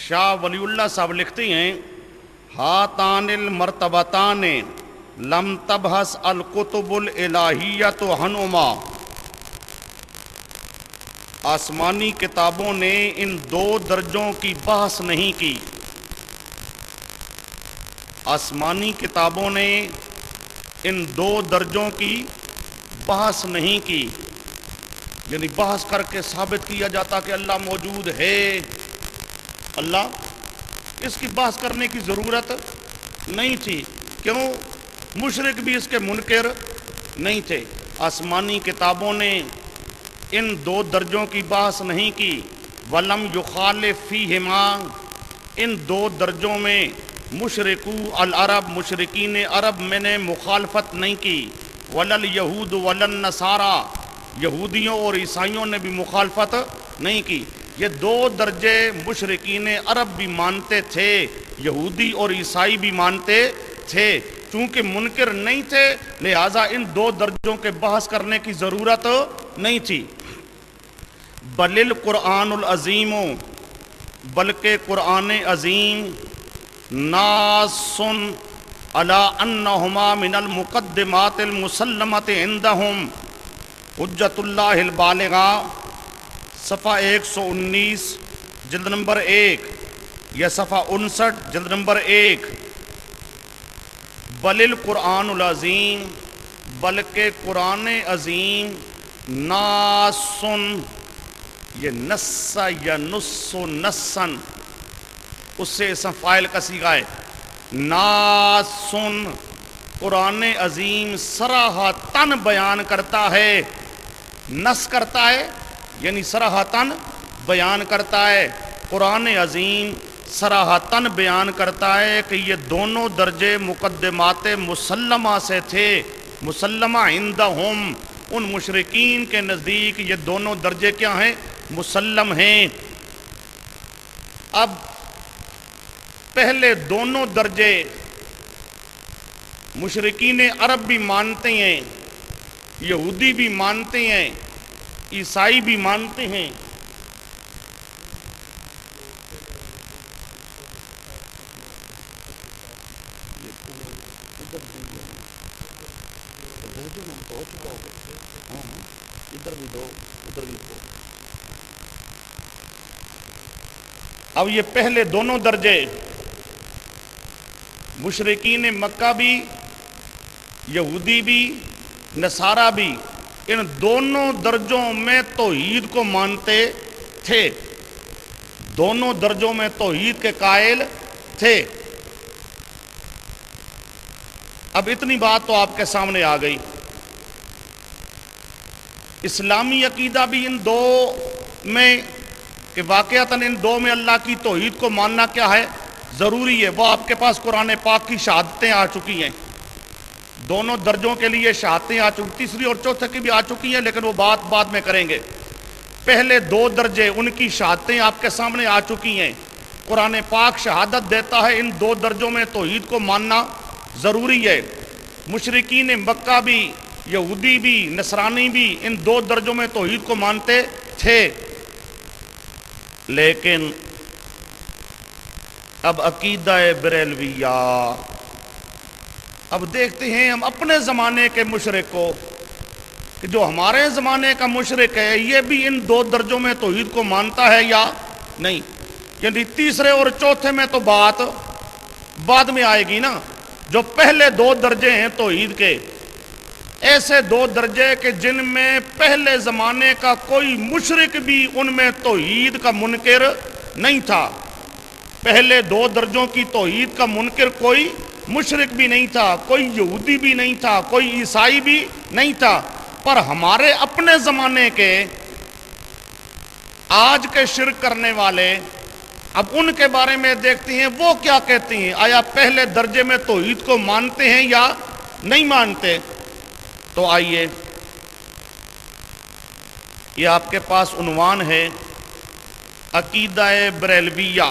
شاہ ولی اللہ صاحب لکھتے ہیں ہاتان المرتبتان لم تبحث الکتب الالہیۃ عنہما، آسمانی کتابوں نے ان دو درجوں کی بحث نہیں کی، آسمانی کتابوں نے ان دو درجوں کی بحث نہیں کی، یعنی بحث کر کے ثابت کیا جاتا کہ اللہ موجود ہے، اللہ، اس کی بحث کرنے کی ضرورت نہیں تھی۔ کیوں؟ مشرک بھی اس کے منکر نہیں تھے۔ آسمانی کتابوں نے ان دو درجوں کی بحث نہیں کی، وَلَمْ يُخَالِفْ فِيهِمَا، ان دو درجوں میں مشرکو العرب، مشرکین عرب میں نے مخالفت نہیں کی، وَلَا الْيَهُودُ وَلَا النَّصَارَى، یہودیوں اور عیسائیوں نے بھی مخالفت نہیں کی۔ یہ دو درجے مشرکین عرب بھی مانتے تھے، یہودی اور عیسائی بھی مانتے تھے، چونکہ منکر نہیں تھے لہٰذا ان دو درجوں کے بحث کرنے کی ضرورت نہیں تھی۔ بل القرآن العظیم، بلکہ قرآن عظیم، ناص علی انہما من المقدمات المسلمۃ عندہم حجت اللہ البالغہ، صفحہ 119 جلد نمبر 1 یا صفحہ 59 جلد نمبر 1۔ بل القرآن العظیم، بلکہ قرآن عظیم، ناسن، یہ نس یا نس نسن، اس سے اسم فاعل کا صیغہ ہے، ناسن، قرآن عظیم صراحتاً بیان کرتا ہے، نس کرتا ہے یعنی صراحتاً بیان کرتا ہے، قرآن عظیم صراحتاً بیان کرتا ہے کہ یہ دونوں درجے مقدمات مسلمہ سے تھے، مسلمہ عندہم، ان مشرکین کے نزدیک یہ دونوں درجے کیا ہیں؟ مسلم ہیں۔ اب پہلے دونوں درجے مشرکین عرب بھی مانتے ہیں، یہودی بھی مانتے ہیں، عیسائی بھی مانتے ہیں۔ اب یہ پہلے دونوں درجے مشرکین مکہ بھی، یہودی بھی، نصارہ بھی، ان دونوں درجوں میں توحید کو مانتے تھے، دونوں درجوں میں توحید کے قائل تھے۔ اب اتنی بات تو آپ کے سامنے آ گئی۔ اسلامی عقیدہ بھی ان دو میں کہ واقعتاً ان دو میں اللہ کی توحید کو ماننا کیا ہے؟ ضروری ہے۔ وہ آپ کے پاس قرآن پاک کی شہادتیں آ چکی ہیں، دونوں درجوں کے لیے شہادتیں آ چکی، تیسری اور چوتھے کی بھی آ چکی ہیں لیکن وہ بات بعد میں کریں گے۔ پہلے دو درجے ان کی شہادتیں آپ کے سامنے آ چکی ہیں، قرآن پاک شہادت دیتا ہے ان دو درجوں میں توحید کو ماننا ضروری ہے۔ مشرکین مکہ بھی، یہودی بھی، نصرانی بھی ان دو درجوں میں توحید کو مانتے تھے، لیکن اب عقیدہ بریلویہ، اب دیکھتے ہیں ہم اپنے زمانے کے مشرک کو کہ جو ہمارے زمانے کا مشرک ہے یہ بھی ان دو درجوں میں توحید کو مانتا ہے یا نہیں، یعنی تیسرے اور چوتھے میں تو بات بعد میں آئے گی نا۔ جو پہلے دو درجے ہیں توحید کے، ایسے دو درجے کہ جن میں پہلے زمانے کا کوئی مشرک بھی ان میں توحید کا منکر نہیں تھا، پہلے دو درجوں کی توحید کا منکر کوئی مشرک بھی نہیں تھا، کوئی یہودی بھی نہیں تھا، کوئی عیسائی بھی نہیں تھا، پر ہمارے اپنے زمانے کے آج کے شرک کرنے والے، اب ان کے بارے میں دیکھتے ہیں وہ کیا کہتے ہیں، آیا پہلے درجے میں توحید کو مانتے ہیں یا نہیں مانتے؟ تو آئیے، یہ آپ کے پاس عنوان ہے عقیدہ بریلویہ۔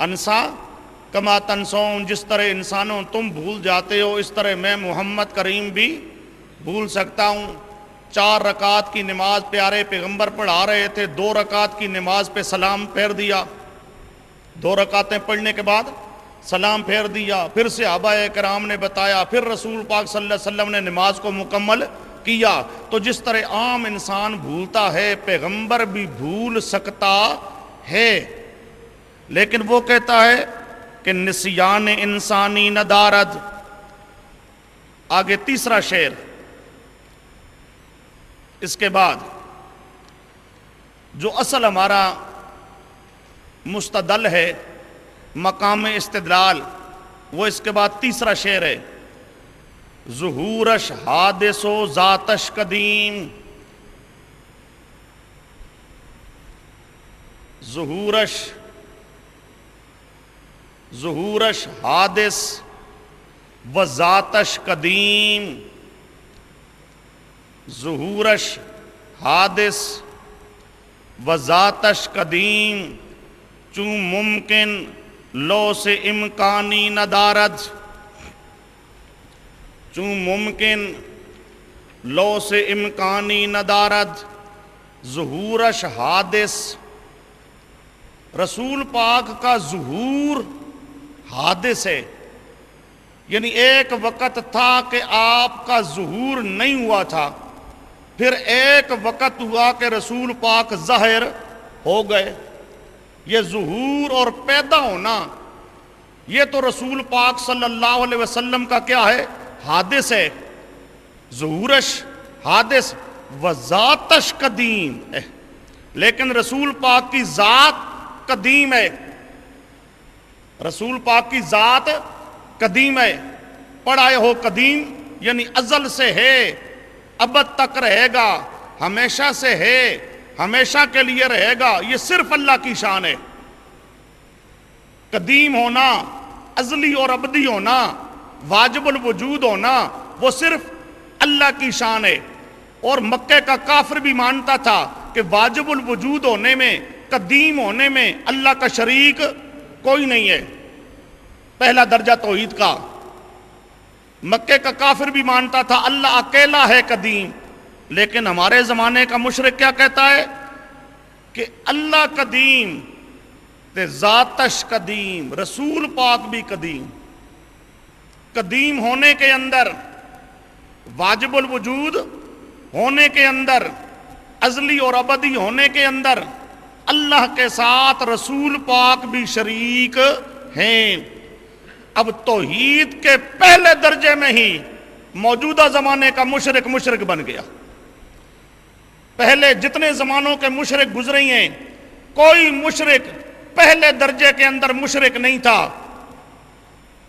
انسا کما تنسون، جس طرح انسانوں تم بھول جاتے ہو اس طرح میں محمد کریم بھی بھول سکتا ہوں۔ 4 رکعت کی نماز پیارے پیغمبر پڑھا رہے تھے، 2 رکعت کی نماز پہ سلام پھیر دیا، 2 رکعتیں پڑھنے کے بعد سلام پھیر دیا، پھر صحابہ کرام نے بتایا، پھر رسول پاک صلی اللہ علیہ وسلم نے نماز کو مکمل کیا۔ تو جس طرح عام انسان بھولتا ہے پیغمبر بھی بھول سکتا ہے، لیکن وہ کہتا ہے کہ نسیان انسانی ندارد۔ آگے تیسرا شعر، اس کے بعد جو اصل ہمارا مستدل ہے مقام استدلال، وہ اس کے بعد تیسرا شعر ہے، ظہورش حادث و ذاتش قدیم، ظہورش حادث و ذاتش قدیم، ظہورش حادث و ذاتش قدیم، چون ممکن لو سے امکانی ندارد، چون ممکن لو سے امکانی ندارد، ظہورش حادث، رسول پاک کا ظہور حادث ہے، یعنی ایک وقت تھا کہ آپ کا ظہور نہیں ہوا تھا، پھر ایک وقت ہوا کہ رسول پاک ظاہر ہو گئے۔ یہ ظہور اور پیدا ہونا، یہ تو رسول پاک صلی اللہ علیہ وسلم کا کیا ہے؟ حادث ہے۔ ظہورش حادث و ذاتش قدیم ہے، لیکن رسول پاک کی ذات قدیم ہے، رسول پاک کی ذات قدیم ہے۔ پڑھائے ہو قدیم یعنی ازل سے ہے، ابد تک رہے گا، ہمیشہ سے ہے، ہمیشہ کے لیے رہے گا، یہ صرف اللہ کی شان ہے۔ قدیم ہونا، ازلی اور ابدی ہونا، واجب الوجود ہونا، وہ صرف اللہ کی شان ہے۔ اور مکے کا کافر بھی مانتا تھا کہ واجب الوجود ہونے میں، قدیم ہونے میں اللہ کا شریک کوئی نہیں ہے، پہلا درجہ توحید کا۔ مکے کا کافر بھی مانتا تھا اللہ اکیلا ہے قدیم، لیکن ہمارے زمانے کا مشرک کیا کہتا ہے کہ اللہ قدیم تے ذاتش قدیم، رسول پاک بھی قدیم۔ قدیم ہونے کے اندر، واجب الوجود ہونے کے اندر، ازلی اور ابدی ہونے کے اندر اللہ کے ساتھ رسول پاک بھی شریک ہیں۔ اب توحید کے پہلے درجے میں ہی موجودہ زمانے کا مشرک بن گیا۔ پہلے جتنے زمانوں کے مشرک گزرے ہیں، کوئی مشرک پہلے درجے کے اندر مشرک نہیں تھا۔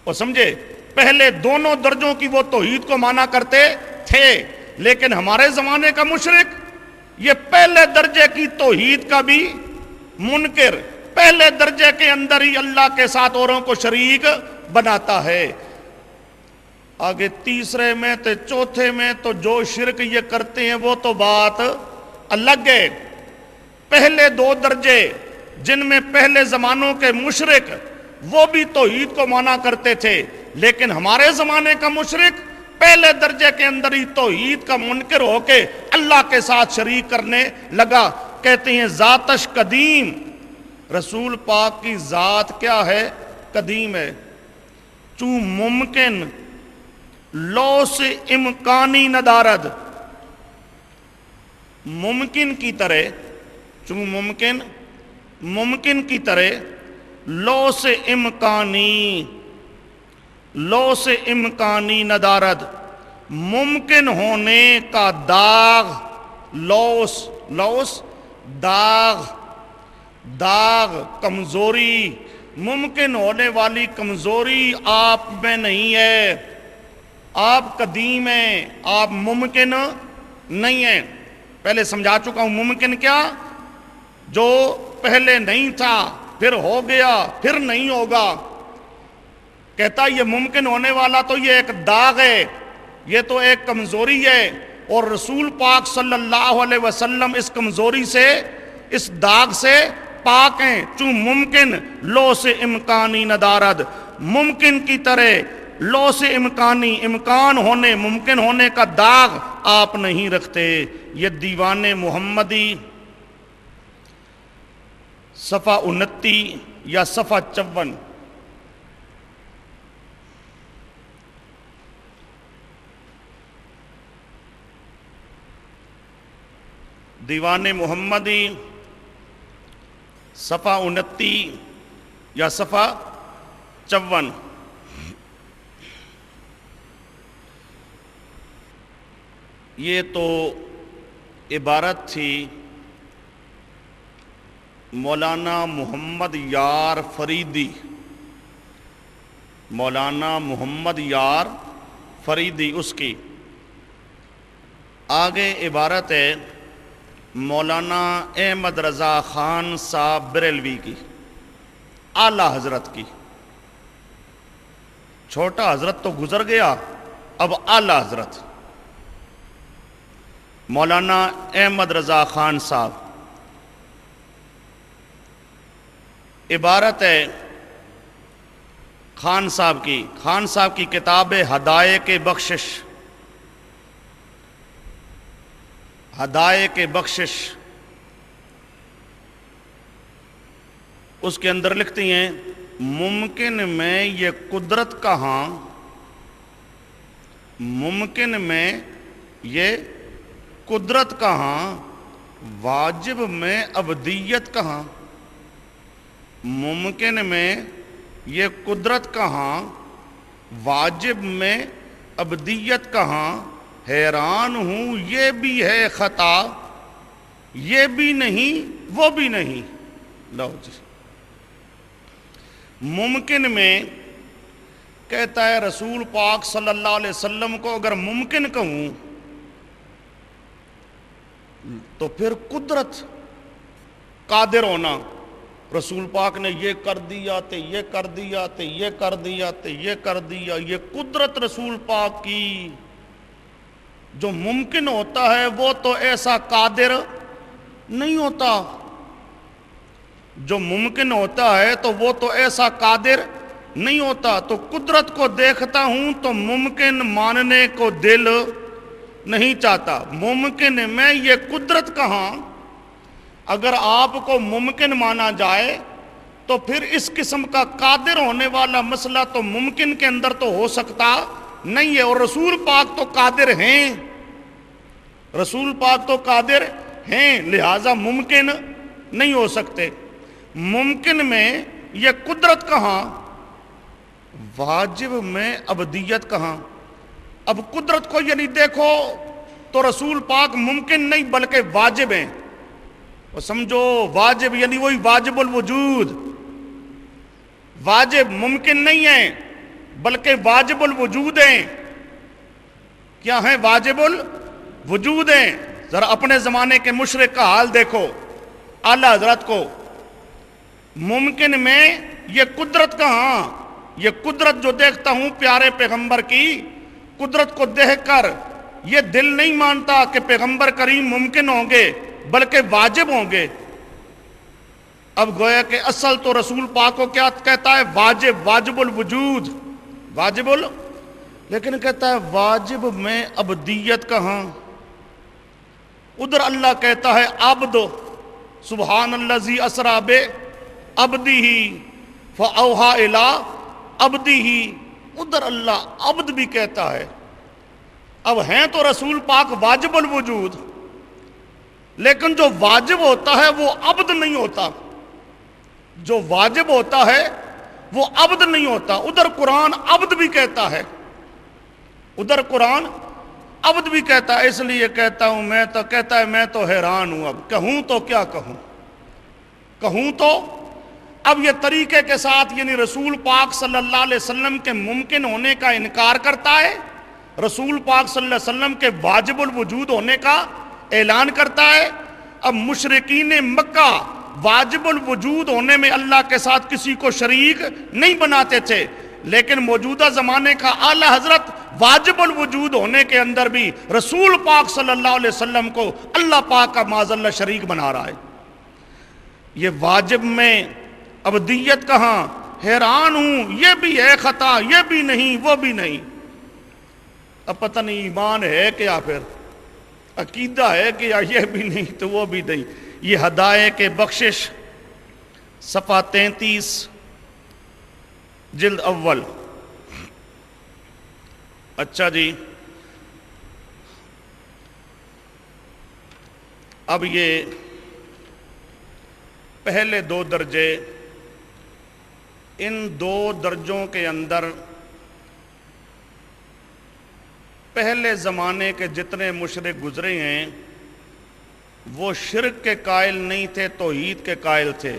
اور سمجھے، پہلے دونوں درجوں کی وہ توحید کو مانا کرتے تھے، لیکن ہمارے زمانے کا مشرک یہ پہلے درجے کی توحید کا بھی منکر، پہلے درجے کے اندر ہی اللہ کے ساتھ اوروں کو شریک بناتا ہے۔ آگے تیسرے میں تے چوتھے میں تو جو شرک یہ کرتے ہیں وہ تو بات الگ ہے۔ پہلے 2 درجے جن میں پہلے زمانوں کے مشرک وہ بھی توحید کو مانا کرتے تھے، لیکن ہمارے زمانے کا مشرک پہلے درجے کے اندر ہی توحید کا منکر ہو کے اللہ کے ساتھ شریک کرنے لگا۔ کہتے ہیں ذاتش قدیم، رسول پاک کی ذات کیا ہے؟ قدیم ہے۔ چون ممکن لو سے امکانی ندارد، ممکن کی طرح، چون ممکن کی طرح لو سے امکانی ندارد، ممکن ہونے کا داغ، لوس داغ کمزوری، ممکن ہونے والی کمزوری آپ میں نہیں ہے۔ آپ قدیم ہیں، آپ ممکن نہیں ہیں۔ پہلے سمجھا چکا ہوں ممکن کیا؟ جو پہلے نہیں تھا پھر ہو گیا پھر نہیں ہوگا۔ کہتا یہ ممکن ہونے والا تو یہ ایک داغ ہے، یہ تو ایک کمزوری ہے، اور رسول پاک صلی اللہ علیہ وسلم اس کمزوری سے، اس داغ سے پاک ہیں چوں ممکن لو سے امکانی ندارد، ممکن کی طرح لو سے امکانی، امکان ہونے ممکن ہونے کا داغ آپ نہیں رکھتے۔ یہ دیوان محمدی صفحہ 29 یا صفحہ 54۔ دیوان محمدی صفحہ 29 یا صفحہ 54۔ یہ تو عبارت تھی مولانا محمد یار فریدی، مولانا محمد یار فریدی اس کی۔ آگے عبارت ہے مولانا احمد رضا خان صاحب بریلوی کی، اعلیٰ حضرت کی۔ چھوٹا حضرت تو گزر گیا، اب اعلیٰ حضرت مولانا احمد رضا خان صاحب۔ عبارت ہے خان صاحب کی کتاب ہدایت بخشش، ہدایت بخشش، اس کے اندر لکھتی ہیں ممکن میں یہ قدرت کہاں، ممکن میں یہ قدرت کہاں، واجب میں ابدیت کہاں، ممکن میں یہ قدرت کہاں، واجب میں ابدیت کہاں، حیران ہوں یہ بھی ہے خطا، یہ بھی نہیں وہ بھی نہیں۔ لو جی، ممکن میں کہتا ہے رسول پاک صلی اللہ علیہ وسلم کو اگر ممکن کہوں تو پھر قدرت، قادر ہونا، رسول پاک نے یہ کر دیا تے یہ کر دیا تے یہ کر دیا تے یہ کر دیا، یہ قدرت رسول پاک کی۔ جو ممکن ہوتا ہے وہ تو ایسا قادر نہیں ہوتا، جو ممکن ہوتا ہے تو وہ تو ایسا قادر نہیں ہوتا۔ تو قدرت کو دیکھتا ہوں تو ممکن ماننے کو دل نہیں چاہتا، ممکن میں یہ قدرت کہاں۔ اگر آپ کو ممکن مانا جائے تو پھر اس قسم کا قادر ہونے والا مسئلہ تو ممکن کے اندر تو ہو سکتا نہیں ہے۔ اور رسول پاک تو قادر ہیں، رسول پاک تو قادر ہیں، لہذا ممکن نہیں ہو سکتے۔ ممکن میں یہ قدرت کہاں، واجب میں ابدیت کہاں۔ اب قدرت کو یعنی دیکھو تو رسول پاک ممکن نہیں بلکہ واجب ہیں۔ اور سمجھو واجب یعنی وہی واجب الوجود، واجب ممکن نہیں ہیں بلکہ واجب الوجود ہیں۔ کیا ہیں؟ واجب الوجود ہیں۔ ذرا اپنے زمانے کے مشرک کا حال دیکھو، اعلیٰ حضرت کو ممکن میں یہ قدرت کہاں، یہ قدرت جو دیکھتا ہوں پیارے پیغمبر کی، قدرت کو دیکھ کر یہ دل نہیں مانتا کہ پیغمبر کریم ممکن ہوں گے بلکہ واجب ہوں گے۔ اب گویا کہ اصل تو رسول پاک کو کیا کہتا ہے؟ واجب، واجب الوجود، لیکن کہتا ہے واجب میں ابدیت کہاں۔ ادھر اللہ کہتا ہے عبد، سبحان الذی اسری بعبدہ فاوحی الی عبدہ، ادھر اللہ عبد بھی کہتا ہے۔ اب ہیں تو رسول پاک واجب الوجود، لیکن جو واجب ہوتا ہے وہ عبد نہیں ہوتا، جو واجب ہوتا ہے وہ عبد نہیں ہوتا۔ ادھر قرآن عبد بھی کہتا ہے، ادھر قرآن عبد بھی کہتا ہے۔ اس لیے کہتا ہوں میں تو کہتا ہے میں تو حیران ہوں، اب کہوں تو کیا کہوں، کہوں تو اب یہ طریقے کے ساتھ یعنی رسول پاک صلی اللہ علیہ وسلم کے ممکن ہونے کا انکار کرتا ہے، رسول پاک صلی اللہ علیہ وسلم کے واجب الوجود ہونے کا اعلان کرتا ہے۔ اب مشرکین مکہ واجب الوجود ہونے میں اللہ کے ساتھ کسی کو شریک نہیں بناتے تھے، لیکن موجودہ زمانے کا اعلی حضرت واجب الوجود ہونے کے اندر بھی رسول پاک صلی اللہ علیہ وسلم کو اللہ پاک کا معاذ اللہ شریک بنا رہا ہے۔ یہ واجب میں ابدیت کہاں؟ حیران ہوں، یہ بھی ہے خطا، یہ بھی نہیں، وہ بھی نہیں۔ اب پتہ نہیں ایمان ہے کیا، پھر عقیدہ ہے کہ یہ بھی نہیں تو وہ بھی نہیں۔ یہ ہدایت بخشش صفحہ 33 جلد اول۔ اچھا جی، اب یہ پہلے دو درجے، ان دو درجوں کے اندر پہلے زمانے کے جتنے مشرک گزرے ہیں وہ شرک کے قائل نہیں تھے، توحید کے قائل تھے،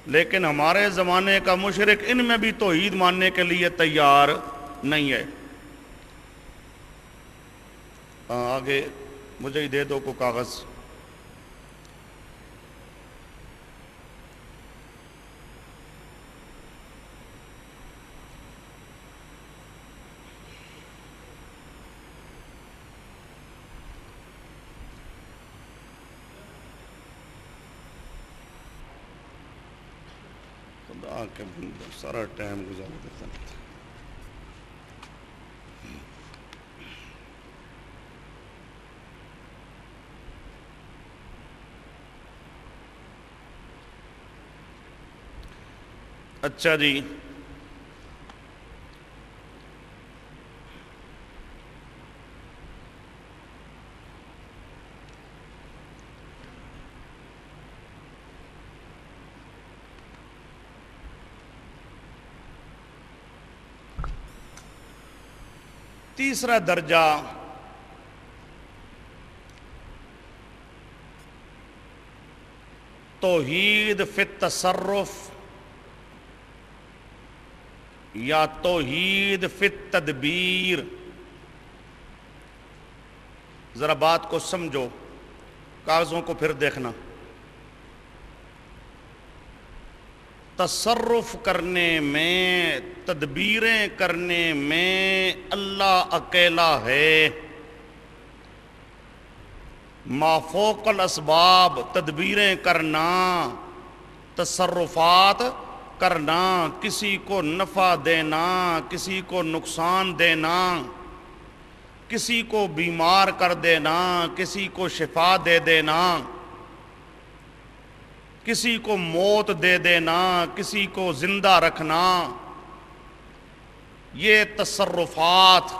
لیکن ہمارے زمانے کا مشرک ان میں بھی توحید ماننے کے لیے تیار نہیں ہے۔ آگے مجھے ہی دے دو کو کاغذ۔ خدا کے بندے سارا ٹائم گزار دیتا ہے۔ اچھا جی، تیسرا درجہ توحید فی التصرف یا توحید فی التدبیر۔ ذرا بات کو سمجھو، کاغذوں کو پھر دیکھنا۔ تصرف کرنے میں، تدبیریں کرنے میں اللہ اکیلا ہے۔ ما فوق الاسباب تدبیریں کرنا، تصرفات کرنا، کسی کو نفع دینا، کسی کو نقصان دینا، کسی کو بیمار کر دینا، کسی کو شفا دے دینا، کسی کو موت دے دینا، کسی کو زندہ رکھنا، یہ تصرفات،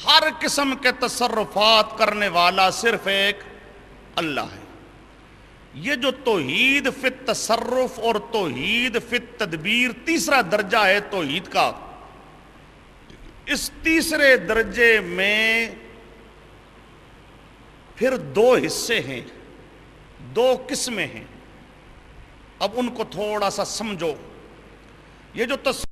ہر قسم کے تصرفات کرنے والا صرف ایک اللہ ہے۔ یہ جو توحید فی التصرف اور توحید فی التدبیر تیسرا درجہ ہے توحید کا، اس تیسرے درجے میں پھر دو حصے ہیں، دو قسمیں ہیں۔ اب ان کو تھوڑا سا سمجھو۔ یہ جو